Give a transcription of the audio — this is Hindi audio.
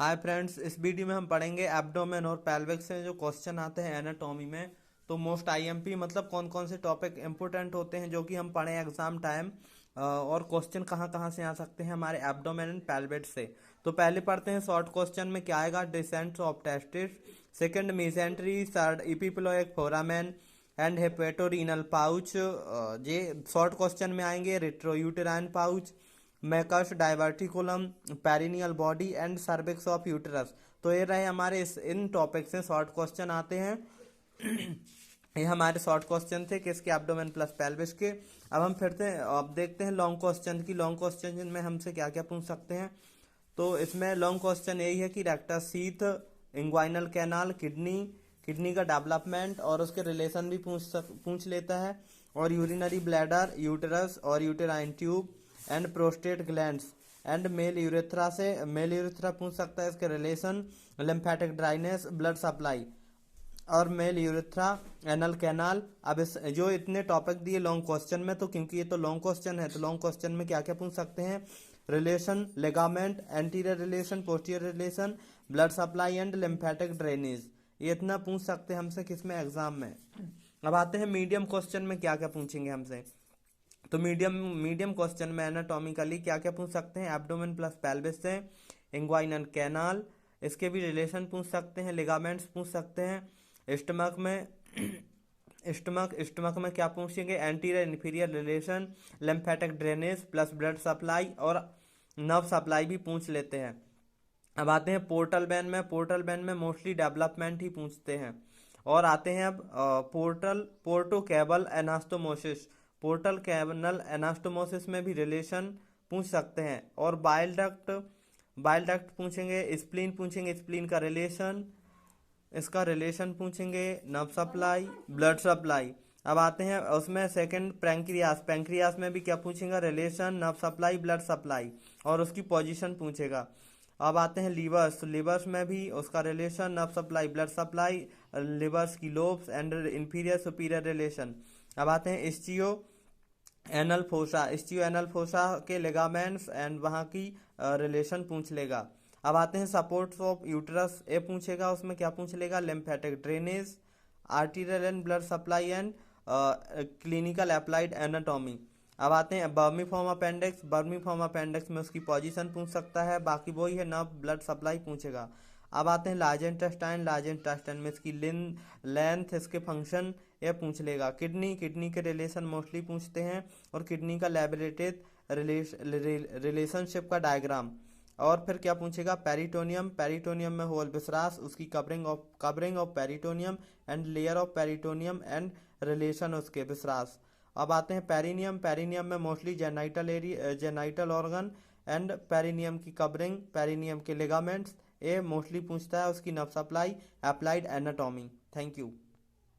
हाय फ्रेंड्स, इस वीडियो में हम पढ़ेंगे एब्डोमेन और पेल्विक से जो क्वेश्चन आते हैं एनाटॉमी में। तो मोस्ट आईएमपी मतलब कौन कौन से टॉपिक इंपोर्टेंट होते हैं जो कि हम पढ़ें एग्जाम टाइम, और क्वेश्चन कहाँ कहाँ से आ सकते हैं हमारे एब्डोमेन एंड पेल्विक से। तो पहले पढ़ते हैं शॉर्ट क्वेश्चन में क्या आएगा। Descent of testis, second mesentery, third epiploic foramen and hepatorenal pouch. ये शॉर्ट क्वेश्चन में आएंगे। Retrouterine pouch, Meckel's diverticulum, perineal body and cervix of uterus. तो ये रहे हमारे इन टॉपिक से शॉर्ट क्वेश्चन आते हैं। ये हमारे शॉर्ट क्वेश्चन थे किसके, एब्डोमेन प्लस पेल्विस के। अब देखते हैं लॉन्ग क्वेश्चन की। लॉन्ग क्वेश्चन में हमसे क्या क्या पूछ सकते हैं। तो इसमें लॉन्ग क्वेश्चन यही है कि rectus sheath, inguinal canal, kidney का डेवलपमेंट और उसके रिलेशन भी पूछ लेता है, और यूरिनरी ब्लैडर, यूटेरस और uterine tube and prostate glands and male urethra से मेल यूरेथ्रा पूछ सकता है, इसके relation, lymphatic drainage, blood supply और मेल यूरेथ्रा, एनल कैनाल। अब इस जो इतने टॉपिक दिए लॉन्ग क्वेश्चन में, तो क्योंकि ये तो लॉन्ग क्वेश्चन है तो लॉन्ग क्वेश्चन में क्या क्या पूछ सकते हैं। Relation, ligament, anterior relation, posterior relation, blood supply and lymphatic drainage. ये इतना पूछ सकते हैं हमसे किसमें, एग्जाम में। अब आते हैं मीडियम क्वेश्चन में क्या क्या पूछेंगे हमसे। तो मीडियम मीडियम क्वेश्चन में एनाटॉमिकली क्या क्या पूछ सकते हैं। एब्डोमेन प्लस पेल्विस से इंग्वाइनल कैनाल, इसके भी रिलेशन पूछ सकते हैं। लिगामेंट्स पूछ सकते हैं। स्टमक में क्या पूछेंगे, anterior inferior relation, lymphatic drainage plus blood supply और नर्व सप्लाई भी पूछ लेते हैं। अब आते हैं पोर्टल बैन में। पोर्टल बैन में मोस्टली डेवलपमेंट ही पूछते हैं। और आते हैं अब porto caval anastomosis. Portal caval anastomosis में भी रिलेशन पूछ सकते हैं। और बाइल डक्ट पूछेंगे, स्प्लीन पूछेंगे, स्प्लीन का रिलेशन, इसका रिलेशन पूछेंगे, नर्व सप्लाई, ब्लड सप्लाई। अब आते हैं उसमें सेकंड पैंक्रियास। पैंक्रियास में भी क्या पूछेगा, relation, nerve supply, blood supply और उसकी पोजीशन पूछेगा। अब आते हैं लीवर्स। लीवर्स में भी उसका relation, nerve supply, blood supply, livers की lobes and inferior superior relation. अब आते हैं ischioanal fossa. Ischioanal fossa के लिगामेंट्स एंड वहाँ की रिलेशन पूछ लेगा। अब आते हैं सपोर्ट्स ऑफ यूटरस। ए पूछेगा, उसमें क्या पूछ लेगा, lymphatic drainage, arterial and blood supply and clinical applied anatomy. अब आते हैं बर्मीफॉर्म अपेंडिक्स। बर्मीफॉर्म अपेंडिक्स में उसकी पोजीशन पूछ सकता है, बाकी वही है, नर्व ब्लड सप्लाई पूछेगा। अब आते हैं लार्ज इंटेस्टाइन। लार्ज इंटेस्टाइन में इसकी लेंथ, इसके फंक्शन ये पूछ लेगा। किडनी के रिलेशन मोस्टली पूछते हैं, और किडनी का लैबोरेटेड रिलेशनशिप का डायग्राम। और फिर क्या पूछेगा, पेरिटोनियम। पेरिटोनियम में होल विसरास, उसकी covering of peritoneum and layer of peritoneum and relation उसके विसरास। अब आते हैं पेरिनियम। पेरिनियम में mostly genital organ and perineum की कवरिंग, पेरिनियम के लिगामेंट्स ये मोस्टली पूछता है, उसकी nerve supply, applied anatomy. Thank you.